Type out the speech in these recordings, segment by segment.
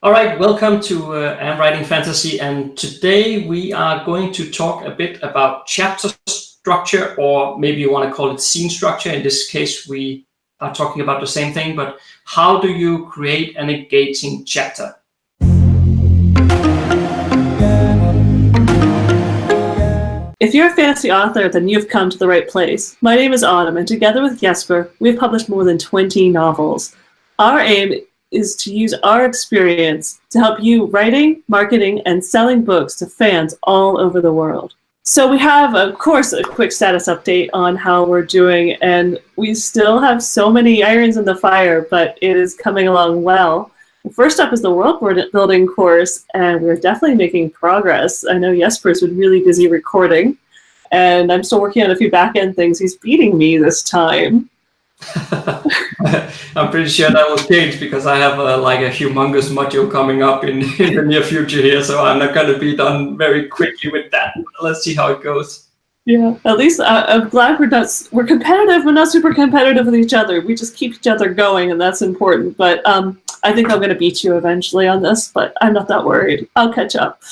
All right, welcome to Am Writing Fantasy, and today we are going to talk a bit about chapter structure, or maybe you want to call it scene structure. In this case, we are talking about the same thing, but how do you create an engaging chapter? If you're a fantasy author, then you've come to the right place. My name is Autumn, and together with Jesper, we've published more than 20 novels. Our aim is to use our experience to help you writing, marketing, and selling books to fans all over the world. So we have, of course, a quick status update on how we're doing, and we still have so many irons in the fire, but it is coming along well. First up is the world building course, and we're definitely making progress. I know Jesper's been really busy recording, and I'm still working on a few back-end things. He's beating me this time. I'm pretty sure that will change because I have a humongous module coming up in the near future here, so I'm not going to be done very quickly with that. Let's see how it goes. Yeah, at least I'm glad we're competitive, but not super competitive with each other. We just keep each other going, and that's important. But I think I'm going to beat you eventually on this, but I'm not that worried. I'll catch up.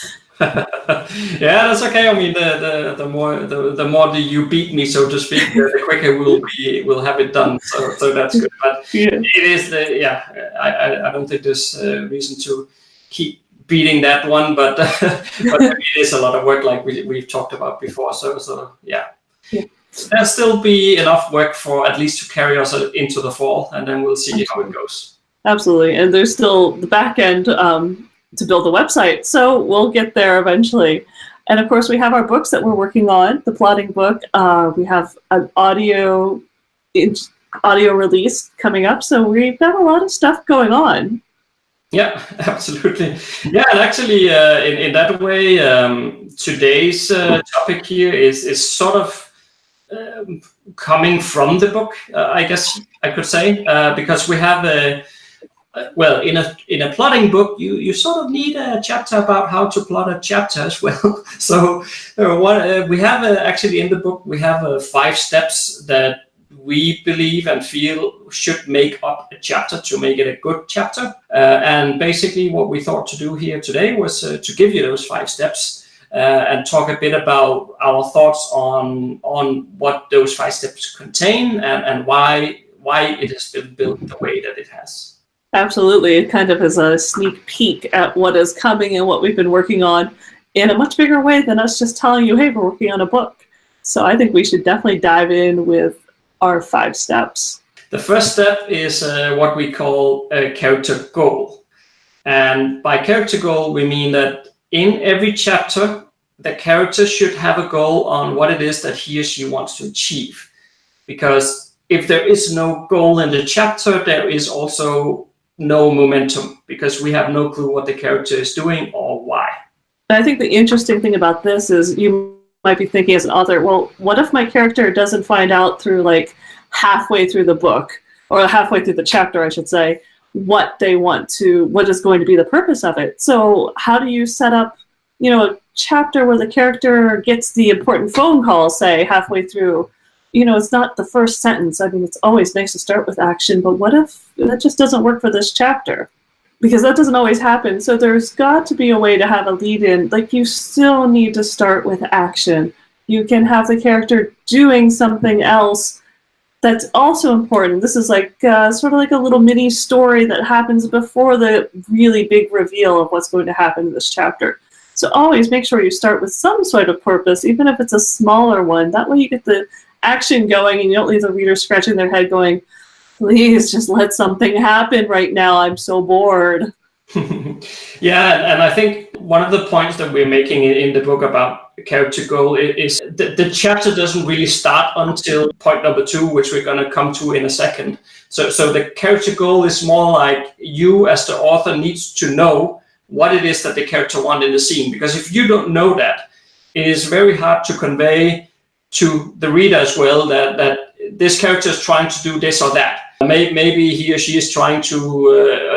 Yeah, that's okay. I mean, the more you beat me, so to speak, the quicker we'll have it done. So that's good. But yeah. It is I don't think there's reason to keep beating that one, but it is a lot of work, like we've talked about before. So yeah. There'll still be enough work for at least to carry us into the fall, and then we'll see how it goes. Absolutely, and there's still the back end to build the website, so we'll get there eventually. And of course, we have our books that we're working on. The plotting book, we have an audio release coming up, so we've got a lot of stuff going on. Yeah, absolutely. Yeah, and actually, in that way, today's topic here is sort of coming from the book, I guess I could say, because we have in a plotting book, you sort of need a chapter about how to plot a chapter as well. So we have actually in the book, we have 5 steps that we believe and feel should make up a chapter to make it a good chapter. And basically what we thought to do here today was to give you those 5 steps and talk a bit about our thoughts on what those 5 steps contain and why it has been built the way that it has. Absolutely. It kind of is a sneak peek at what is coming and what we've been working on in a much bigger way than us just telling you, hey, we're working on a book. So I think we should definitely dive in with our 5 steps. The first step is what we call a character goal. And by character goal, we mean that in every chapter, the character should have a goal on what it is that he or she wants to achieve. Because if there is no goal in the chapter, there is also no momentum, because we have no clue what the character is doing or why. I think the interesting thing about this is you might be thinking as an author, well, what if my character doesn't find out through halfway through the book, or halfway through the chapter, I should say, what is going to be the purpose of it? So how do you set up, a chapter where the character gets the important phone call, say, halfway through? It's not the first sentence. I mean, it's always nice to start with action, but what if that just doesn't work for this chapter? Because that doesn't always happen. So there's got to be a way to have a lead in. You still need to start with action. You can have the character doing something else that's also important. This is sort of like a little mini story that happens before the really big reveal of what's going to happen in this chapter. So always make sure you start with some sort of purpose, even if it's a smaller one. That way you get the action going and you don't leave the reader scratching their head going, please just let something happen right now. I'm so bored. Yeah, and I think one of the points that we're making in the book about character goal is the chapter doesn't really start until point number 2, which we're going to come to in a second. So the character goal is more like you as the author needs to know what it is that the character wants in the scene. Because if you don't know that, it is very hard to convey to the reader as well that this character is trying to do this or that. Maybe he or she is trying to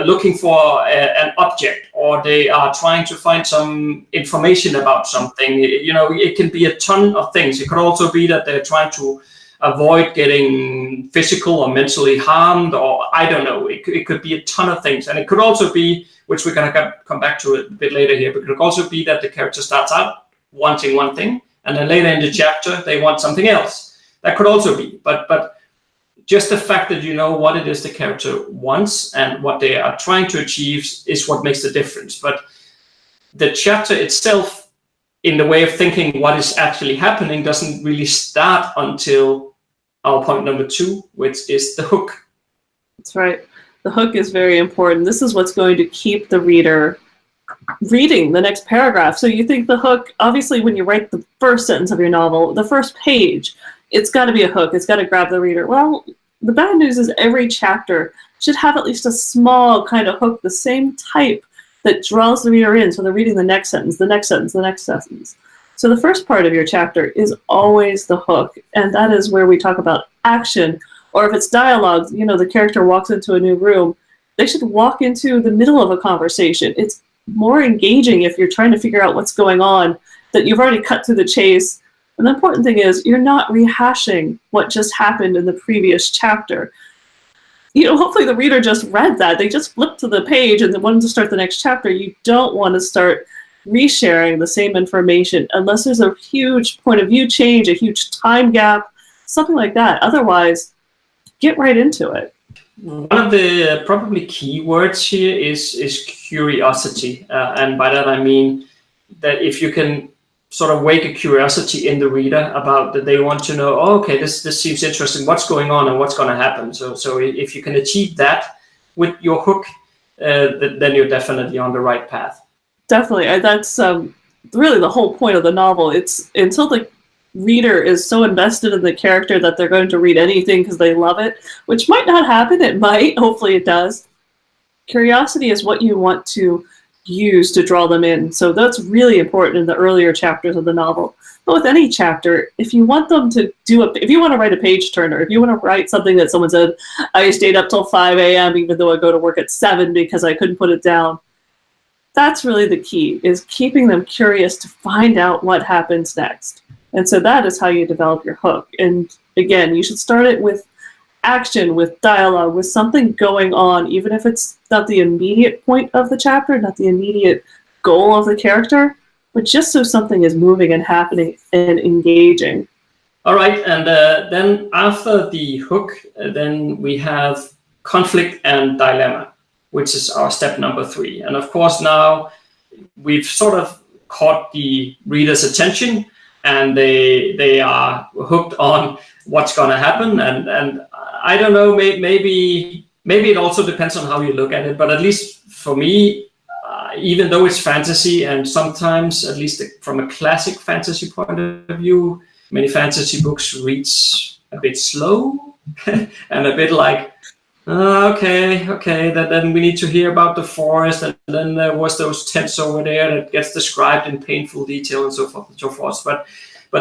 looking for an object, or they are trying to find some information about something. It can be a ton of things. It could also be that they're trying to avoid getting physical or mentally harmed, or I don't know. It could be a ton of things, and it could also be, which we're going to come back to a bit later here, but it could also be that the character starts out wanting one thing, and then later in the chapter they want something else. That could also be, but just the fact that you know what it is the character wants and what they are trying to achieve is what makes the difference. But the chapter itself, in the way of thinking what is actually happening, doesn't really start until our point number 2, which is the hook. That's right. The hook is very important. This is what's going to keep the reader reading the next paragraph. So you think the hook, obviously when you write the first sentence of your novel, the first page, it's got to be a hook. It's got to grab the reader. Well, the bad news is every chapter should have at least a small kind of hook, the same type that draws the reader in. So they're reading the next sentence, the next sentence, the next sentence. So the first part of your chapter is always the hook. And that is where we talk about action. Or if it's dialogue, you know, the character walks into a new room, they should walk into the middle of a conversation. It's more engaging if you're trying to figure out what's going on, that you've already cut through the chase. And the important thing is you're not rehashing what just happened in the previous chapter. You know, hopefully the reader just read that. They just flipped to the page and they wanted to start the next chapter. You don't want to start resharing the same information unless there's a huge point of view change, a huge time gap, something like that. Otherwise, get right into it. One of the probably key words here is curiosity. And by that I mean that if you can sort of wake a curiosity in the reader about that they want to know, oh, okay, this seems interesting, what's going on and what's going to happen. So if you can achieve that with your hook, then you're definitely on the right path. Definitely. That's really the whole point of the novel. It's until the reader is so invested in the character that they're going to read anything because they love it, which might not happen. It might. Hopefully it does. Curiosity is what you want to use to draw them in. So that's really important in the earlier chapters of the novel. But with any chapter, if you want them to if you want to write a page turner, if you want to write something that someone said, I stayed up till 5 a.m. even though I go to work at 7 because I couldn't put it down. That's really the key, is keeping them curious to find out what happens next. And so that is how you develop your hook. And again, you should start it with action, with dialogue, with something going on, even if it's not the immediate point of the chapter, not the immediate goal of the character, but just so something is moving and happening and engaging. All right, and then after the hook, then we have conflict and dilemma, which is our step number 3. And of course now we've sort of caught the reader's attention and they are hooked on what's going to happen. And I don't know, maybe it also depends on how you look at it, but at least for me, even though it's fantasy, and sometimes, at least from a classic fantasy point of view, many fantasy books reads a bit slow and a bit like, okay, then we need to hear about the forest, and then there was those tents over there that gets described in painful detail and so forth and so forth. But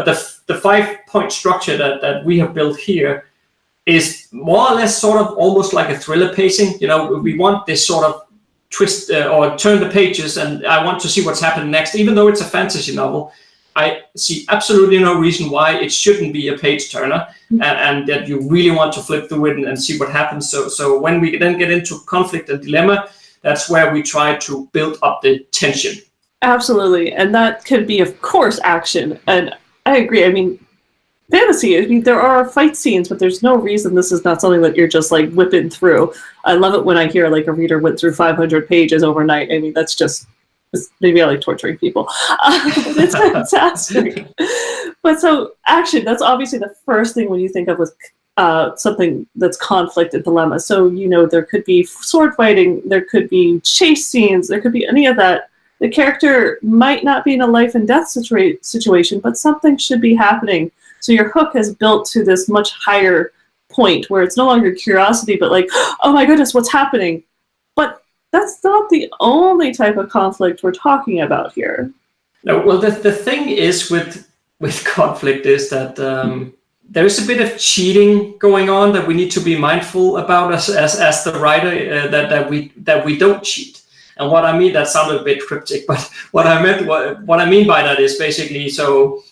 the 5-point structure that we have built here is more or less sort of almost like a thriller pacing. You know, we want this sort of twist or turn the pages, and I want to see what's happening next. Even though it's a fantasy novel, I see absolutely no reason why it shouldn't be a page turner, and that you really want to flip through it and see what happens. So when we then get into conflict and dilemma, that's where we try to build up the tension. Absolutely, and that could be, of course, action. And I agree. I mean, fantasy, I mean, there are fight scenes, but there's no reason this is not something that you're just like whipping through. I love it when I hear like a reader went through 500 pages overnight. I mean, that's just, maybe I like torturing people. It's fantastic. But so action, that's obviously the first thing when you think of with something that's conflict and dilemma. So, you know, there could be sword fighting, there could be chase scenes, there could be any of that. The character might not be in a life and death situation, but something should be happening. So your hook has built to this much higher point where it's no longer curiosity, but like, oh my goodness, what's happening? But that's not the only type of conflict we're talking about here. No, well, the thing is with conflict is that there is a bit of cheating going on that we need to be mindful about as the writer, that we don't cheat. And what I mean, that sounded a bit cryptic, but what I mean by that is basically, so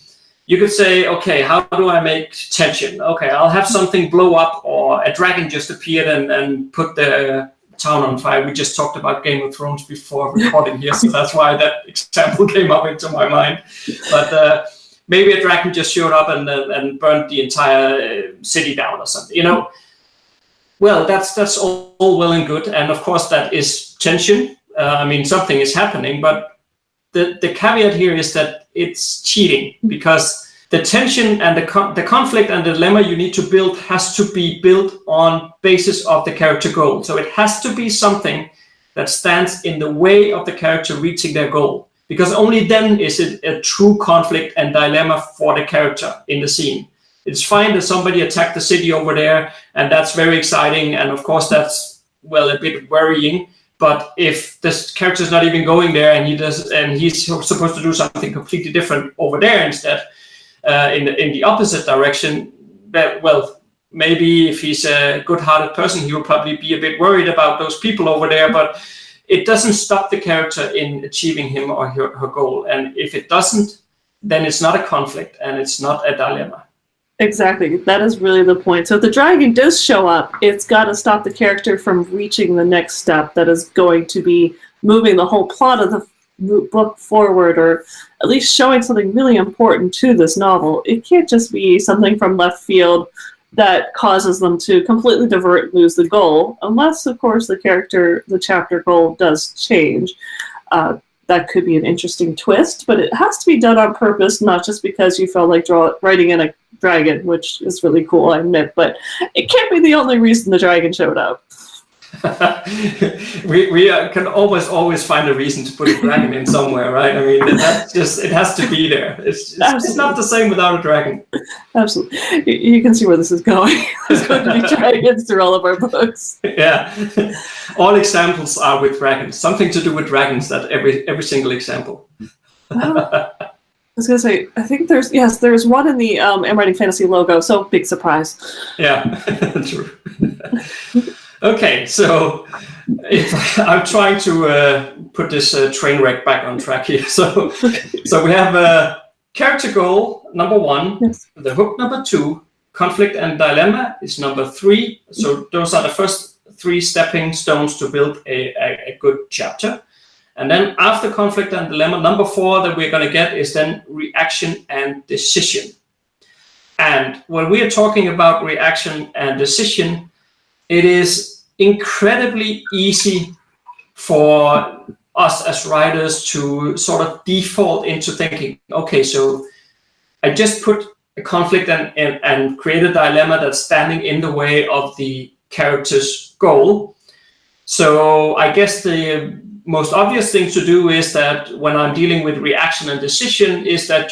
you could say, okay, how do I make tension? Okay, I'll have something blow up, or a dragon just appeared and put the town on fire. We just talked about Game of Thrones before recording here, so that's why that example came up into my mind. But maybe a dragon just showed up and burned the entire city down or something. You know, well, that's all well and good, and of course that is tension. I mean, something is happening, but the caveat here is that it's cheating, because the tension and the conflict and the dilemma you need to build has to be built on basis of the character goal. So it has to be something that stands in the way of the character reaching their goal, because only then is it a true conflict and dilemma for the character in the scene. It's fine that somebody attacked the city over there, and that's very exciting, and of course that's, well, a bit worrying. But if this character is not even going there, and he's supposed to do something completely different over there instead, in the opposite direction, that, well, maybe if he's a good-hearted person, he will probably be a bit worried about those people over there. But it doesn't stop the character in achieving him or her goal. And if it doesn't, then it's not a conflict and it's not a dilemma. Exactly. That is really the point. So if the dragon does show up, it's got to stop the character from reaching the next step that is going to be moving the whole plot of the book forward, or at least showing something really important to this novel. It can't just be something from left field that causes them to completely divert and lose the goal, unless, of course, the chapter goal does change. That could be an interesting twist, but it has to be done on purpose, not just because you felt like writing in a dragon, which is really cool, I admit, but it can't be the only reason the dragon showed up. we can always find a reason to put a dragon in somewhere, right? I mean, that's just, it has to be there. It's not the same without a dragon. Absolutely. You can see where this is going. There's going to be dragons through all of our books. Yeah. All examples are with dragons. Something to do with dragons, that every single example. I was going to say, I think there's one in the I'm Writing Fantasy logo, so big surprise. Yeah, true. Okay, so I'm trying to put this train wreck back on track here. So we have character goal number 1, yes. The hook number 2, conflict and dilemma is number 3. So those are the first 3 stepping stones to build a good chapter. And then after conflict and dilemma, number 4 that we're going to get is then reaction and decision. And when we are talking about reaction and decision, it is incredibly easy for us as writers to sort of default into thinking, okay, so I just put a conflict and create a dilemma that's standing in the way of the character's goal. So I guess the most obvious thing to do is that when I'm dealing with reaction and decision is that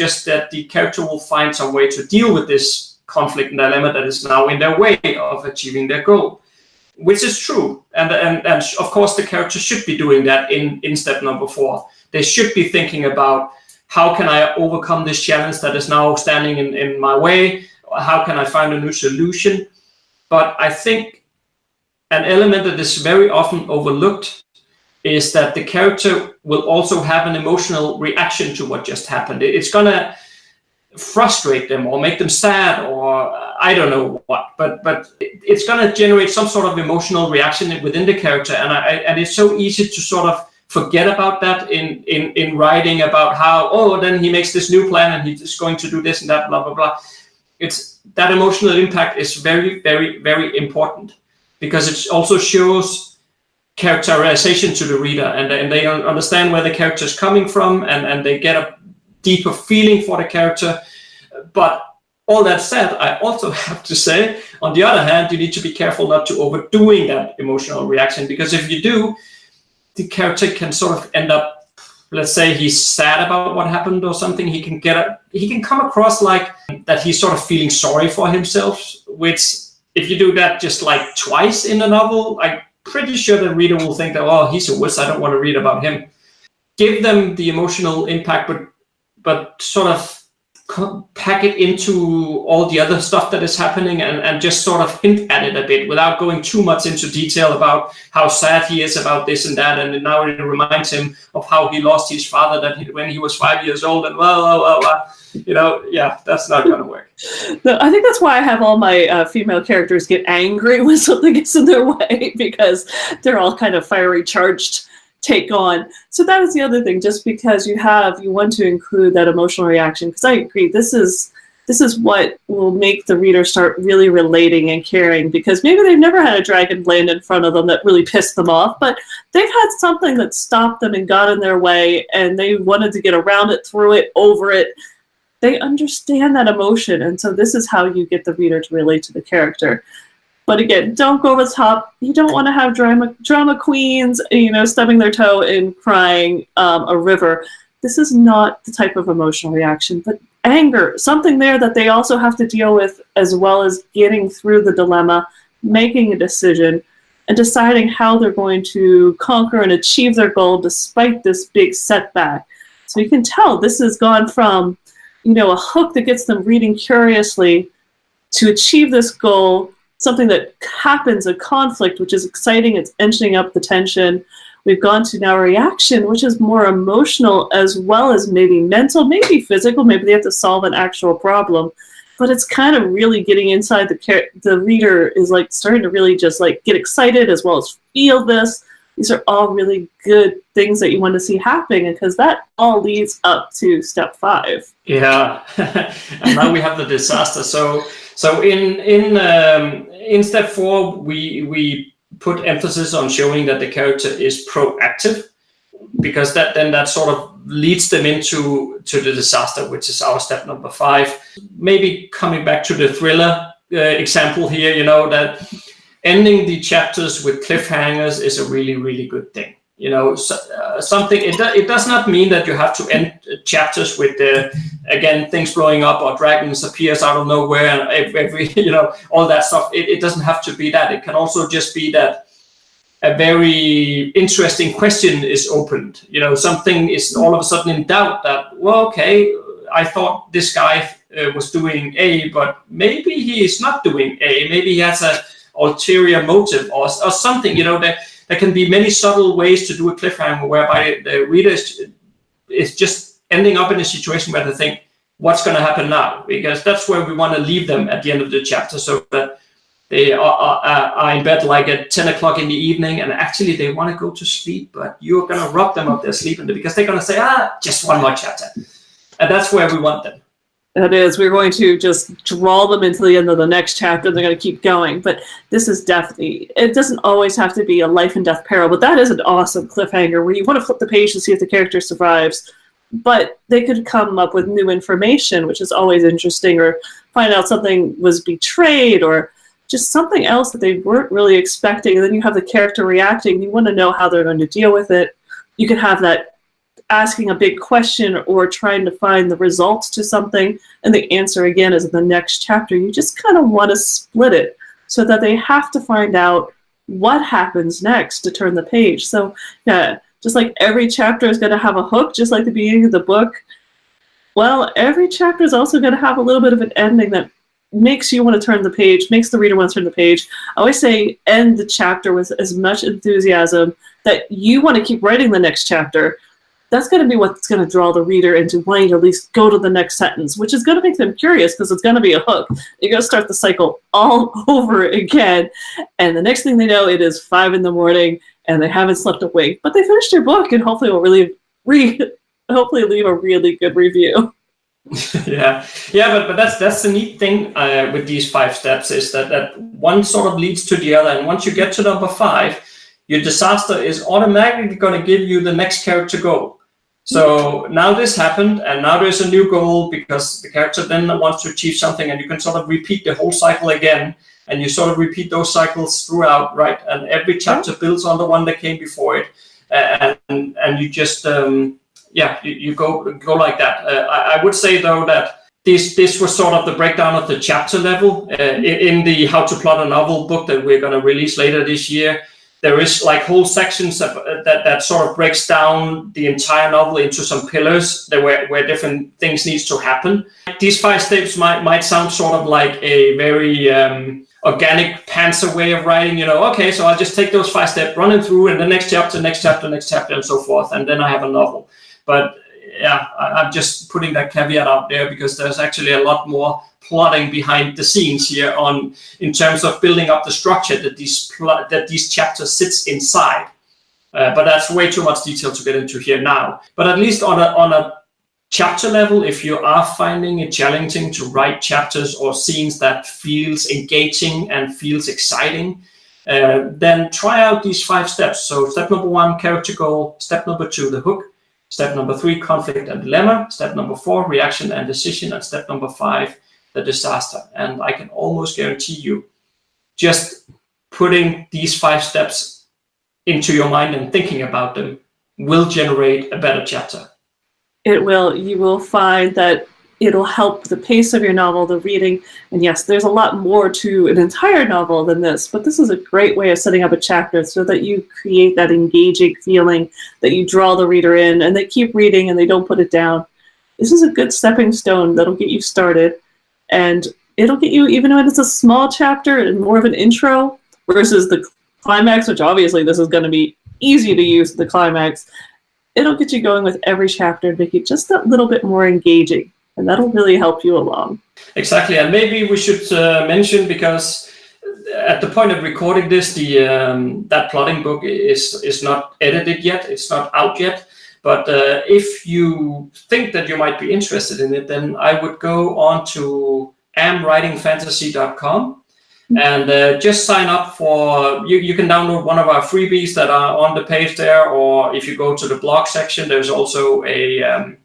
the character will find some way to deal with this conflict and dilemma that is now in their way of achieving their goal, which is true. And of course the character should be doing that in step number 4. They should be thinking about, how can I overcome this challenge that is now standing in my way? How can I find a new solution? But I think an element that is very often overlooked is that the character will also have an emotional reaction to what just happened. It's going to frustrate them or make them sad, or I don't know what, but it's going to generate some sort of emotional reaction within the character. And it's so easy to sort of forget about that in writing about how, oh, then he makes this new plan and he's going to do this and that, blah, blah, blah. It's that emotional impact is very, very, very important, because it also shows characterization to the reader, and they understand where the character is coming from, and they get a deeper feeling for the character. But all that said, I also have to say, on the other hand, you need to be careful not to overdoing that emotional reaction, because if you do, the character can sort of end up, let's say he's sad about what happened or something, he can come across like that he's sort of feeling sorry for himself, which if you do that just like twice in a novel, I'm pretty sure the reader will think that, oh, he's a wuss, I don't want to read about him. Give them the emotional impact, but sort of pack it into all the other stuff that is happening and just sort of hint at it a bit without going too much into detail about how sad he is about this and that. And now it reminds him of how he lost his father when he was 5 years old. And that's not going to work. No, I think that's why I have all my female characters get angry when something gets in their way, because they're all kind of fiery, charged take on. So that is the other thing, just because you want to include that emotional reaction, because I agree, this is what will make the reader start really relating and caring, because maybe they've never had a dragon land in front of them that really pissed them off, but they've had something that stopped them and got in their way, and they wanted to get around it, through it, over it. They understand that emotion, and so this is how you get the reader to relate to the character. But again, don't go over the top. You don't want to have drama queens, stubbing their toe and crying a river. This is not the type of emotional reaction. But anger, something there that they also have to deal with, as well as getting through the dilemma, making a decision, and deciding how they're going to conquer and achieve their goal despite this big setback. So you can tell this has gone from, a hook that gets them reading curiously to achieve this goal, something that happens, a conflict, which is exciting, it's engine up the tension. We've gone to now a reaction, which is more emotional as well as maybe mental, maybe physical, maybe they have to solve an actual problem. But it's kind of really getting inside the reader is like starting to really just like get excited as well as feel this. These are all really good things that you want to see happening, because that all leads up to step 5. Yeah, and now we have the disaster. So in step 4, we put emphasis on showing that the character is proactive, because that sort of leads them into the disaster, which is our step number 5. Maybe coming back to the thriller example here, that ending the chapters with cliffhangers is a really, really good thing. Something. It does not mean that you have to end chapters with again things blowing up or dragons appears out of nowhere and every all that stuff. It doesn't have to be that. It can also just be that a very interesting question is opened. Something is all of a sudden in doubt that, okay, I thought this guy was doing A, but maybe he is not doing A. Maybe he has a ulterior motive or something. There can be many subtle ways to do a cliffhanger whereby the reader is just ending up in a situation where they think, what's going to happen now? Because that's where we want to leave them at the end of the chapter, so that they are in bed like at 10 o'clock in the evening, and actually they want to go to sleep, but you're going to rob them of their sleep because they're going to say, just one more chapter. And that's where we want them. That is, we're going to just draw them into the end of the next chapter, and they're going to keep going. But this is definitely, it doesn't always have to be a life and death peril, but that is an awesome cliffhanger where you want to flip the page to see if the character survives. But they could come up with new information, which is always interesting, or find out something was betrayed, or just something else that they weren't really expecting. And then you have the character reacting. You want to know how they're going to deal with it. You could have that asking a big question or trying to find the results to something, and the answer again is in the next chapter. You just kind of want to split it so that they have to find out what happens next to turn the page. So yeah, just like every chapter is going to have a hook, just like the beginning of the book, well, every chapter is also going to have a little bit of an ending that makes you want to turn the page, makes the reader want to turn the page. I always say end the chapter with as much enthusiasm that you want to keep writing the next chapter. That's going to be what's going to draw the reader into wanting to at least go to the next sentence, which is going to make them curious because it's going to be a hook. You're going to start the cycle all over again. And the next thing they know, it is 5 a.m. and they haven't slept a wink. But they finished their book and hopefully will hopefully leave a really good review. Yeah, but that's the neat thing with these 5 steps is that one sort of leads to the other. And once you get to number 5, your disaster is automatically going to give you the next character goal. So now this happened, and now there's a new goal because the character then wants to achieve something, and you can sort of repeat the whole cycle again, and you sort of repeat those cycles throughout, right? And every chapter builds on the one that came before it, and you just you go like that. I would say though that this was sort of the breakdown of the chapter level in the How to Plot a Novel book that we're going to release later this year. there is like whole sections that sort of breaks down the entire novel into some pillars where different things needs to happen. These 5 steps might sound sort of like a very organic pantser way of writing, okay, so I'll just take those 5 steps, run them through, and the next chapter, and so forth, and then I have a novel. But yeah, I'm just putting that caveat out there because there's actually a lot more plotting behind the scenes here in terms of building up the structure that these chapters sits inside. But that's way too much detail to get into here now. But at least on a chapter level, if you are finding it challenging to write chapters or scenes that feels engaging and feels exciting, then try out these 5 steps. So step number 1, character goal. Step number 2, the hook. Step number 3, conflict and dilemma. Step number 4, reaction and decision. And step number 5, the disaster. And I can almost guarantee you, just putting these 5 steps into your mind and thinking about them will generate a better chapter. It will. You will find that it'll help the pace of your novel, the reading. And yes, there's a lot more to an entire novel than this, but this is a great way of setting up a chapter so that you create that engaging feeling, that you draw the reader in, and they keep reading and they don't put it down. This is a good stepping stone that'll get you started. And it'll get you, even when it's a small chapter and more of an intro versus the climax, which obviously this is going to be easy to use the climax, it'll get you going with every chapter and make it just a little bit more engaging. And that'll really help you along. Exactly. And maybe we should mention, because at the point of recording this, that plotting book is not edited yet. It's not out yet. But if you think that you might be interested in it, then I would go on to amwritingfantasy.com and just sign up for, you can download one of our freebies that are on the page there, or if you go to the blog section, there's also a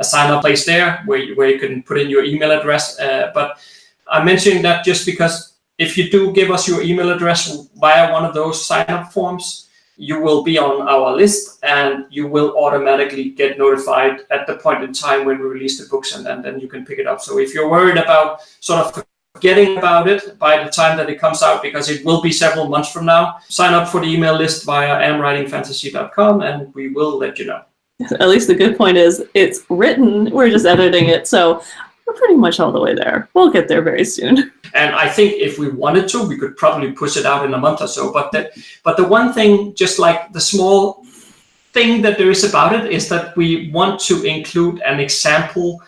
sign up place there where you can put in your email address. But I'm mentioning that just because if you do give us your email address via one of those sign up forms, you will be on our list and you will automatically get notified at the point in time when we release the books, and then you can pick it up. So if you're worried about sort of forgetting about it by the time that it comes out, because it will be several months from now, sign up for the email list via amwritingfantasy.com and we will let you know. At least the good point is it's written, we're just editing it, so we're pretty much all the way there. We'll get there very soon. And I think if we wanted to, we could probably push it out in a month or so. But the one thing, just like the small thing that there is about it, is that we want to include an example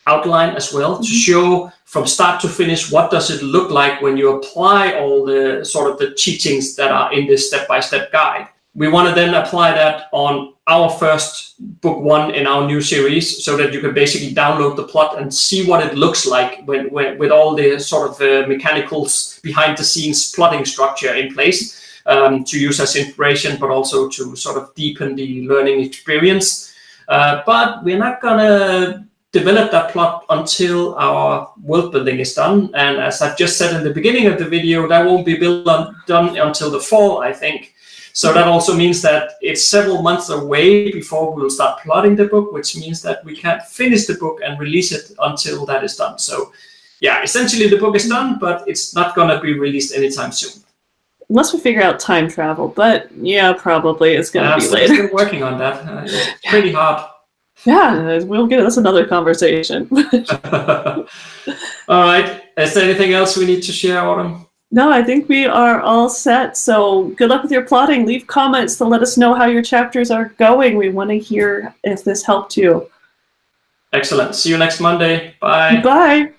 outline as well, to show from start to finish what does it look like when you apply all the sort of the teachings that are in this step-by-step guide. We want to then apply that on our first book 1 in our new series, so that you can basically download the plot and see what it looks like when with all the sort of mechanicals behind the scenes plotting structure in place, to use as inspiration, but also to sort of deepen the learning experience. But we're not gonna develop that plot until our world building is done. And as I've just said in the beginning of the video, that won't be done until the fall, I think. So that also means that it's several months away before we'll start plotting the book, which means that we can't finish the book and release it until that is done. So yeah, essentially the book is done, but it's not going to be released anytime soon. Unless we figure out time travel, but yeah, probably it's going to be later. Still working on that. It's pretty hard. Yeah, we'll get that's another conversation. All right. Is there anything else we need to share, Autumn? No, I think we are all set. So good luck with your plotting. Leave comments to let us know how your chapters are going. We want to hear if this helped you. Excellent. See you next Monday. Bye. Bye.